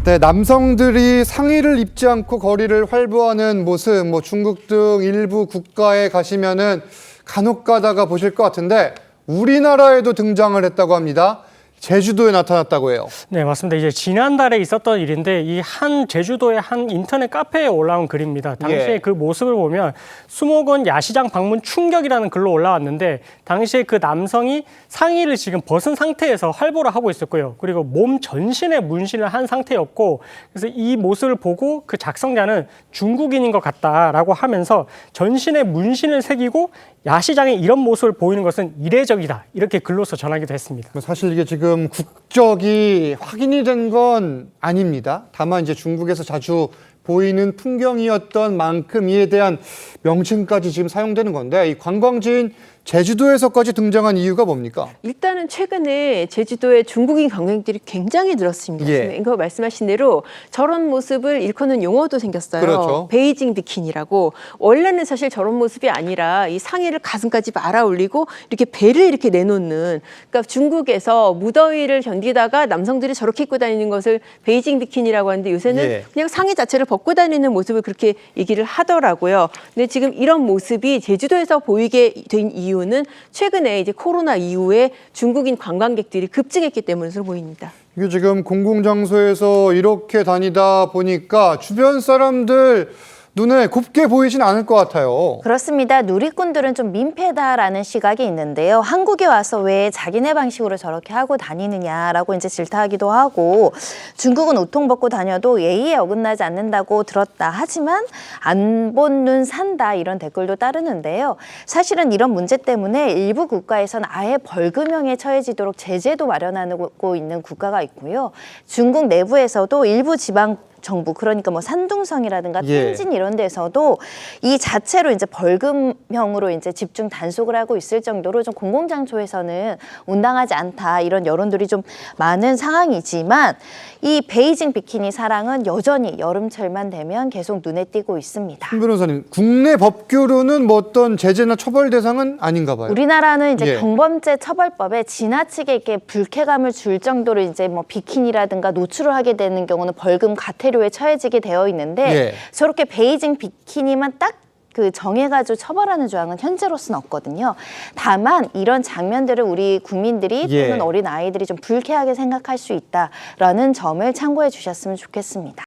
네, 남성들이 상의를 입지 않고 거리를 활보하는 모습, 중국 등 일부 국가에 가시면은 간혹 가다가 보실 것 같은데 우리나라에도 등장을 했다고 합니다. 제주도에 나타났다고 해요. 네, 맞습니다. 이제 지난달에 있었던 일인데 이 한 제주도의 한 인터넷 카페에 올라온 글입니다. 당시에 그 모습을 보면 수목원 야시장 방문 충격이라는 글로 올라왔는데 당시에 그 남성이 상의를 지금 벗은 상태에서 활보를 하고 있었고요. 그리고 몸 전신에 문신을 한 상태였고 그래서 이 모습을 보고 그 작성자는 중국인인 것 같다라고 하면서 전신에 문신을 새기고 야시장에 이런 모습을 보이는 것은 이례적이다. 이렇게 글로서 전하기도 했습니다. 사실 이게 지금 국적이 확인이 된 건 아닙니다. 다만 이제 중국에서 자주 보이는 풍경이었던 만큼 이에 대한 명칭까지 지금 사용되는 건데 이 관광지인 제주도에서까지 등장한 이유가 뭡니까? 일단은 최근에 제주도에 중국인 관광객들이 굉장히 늘었습니다. 그 말씀하신 대로 저런 모습을 일컫는 용어도 생겼어요. 그렇죠. 베이징 비키니라고. 원래는 사실 저런 모습이 아니라 이 상의를 가슴까지 말아 올리고 이렇게 배를 이렇게 내놓는, 그러니까 중국에서 무더위를 견디다가 남성들이 저렇게 입고 다니는 것을 베이징 비키니라고 하는데 요새는 그냥 상의 자체를 벗고 다니는 모습을 그렇게 얘기를 하더라고요. 근데 지금 이런 모습이 제주도에서 보이게 된 이유는 최근에 이제 코로나 이후에 중국인 관광객들이 급증했기 때문으로 보입니다. 이게 지금 공공장소에서 이렇게 다니다 보니까 주변 사람들 눈에 곱게 보이진 않을 것 같아요. 그렇습니다. 누리꾼들은 좀 민폐다라는 시각이 있는데요. 한국에 와서 왜 자기네 방식으로 저렇게 하고 다니느냐라고 이제 질타하기도 하고, 중국은 우통 벗고 다녀도 예의에 어긋나지 않는다고 들었다. 하지만 안 본 눈 산다 이런 댓글도 따르는데요. 사실은 이런 문제 때문에 일부 국가에서는 아예 벌금형에 처해지도록 제재도 마련하고 있는 국가가 있고요. 중국 내부에서도 일부 지방 정부, 그러니까 뭐 산둥성이라든가 텐진 이런 데서도 이 자체로 이제 벌금형으로 이제 집중 단속을 하고 있을 정도로 좀 공공장소에서는 온당하지 않다 이런 여론들이 좀 많은 상황이지만 이 베이징 비키니 사랑은 여전히 여름철만 되면 계속 눈에 띄고 있습니다. 신 변호사님, 국내 법규로는 뭐 어떤 제재나 처벌 대상은 아닌가 봐요. 우리나라는 이제 경범죄 처벌법에 지나치게 이렇게 불쾌감을 줄 정도로 이제 뭐 비키니라든가 노출을 하게 되는 경우는 벌금 과태료에 처해지게 되어 있는데 저렇게 베이징 비키니만 딱 그 정해가지고 처벌하는 조항은 현재로서는 없거든요. 다만 이런 장면들을 우리 국민들이 또는 어린 아이들이 좀 불쾌하게 생각할 수 있다라는 점을 참고해 주셨으면 좋겠습니다.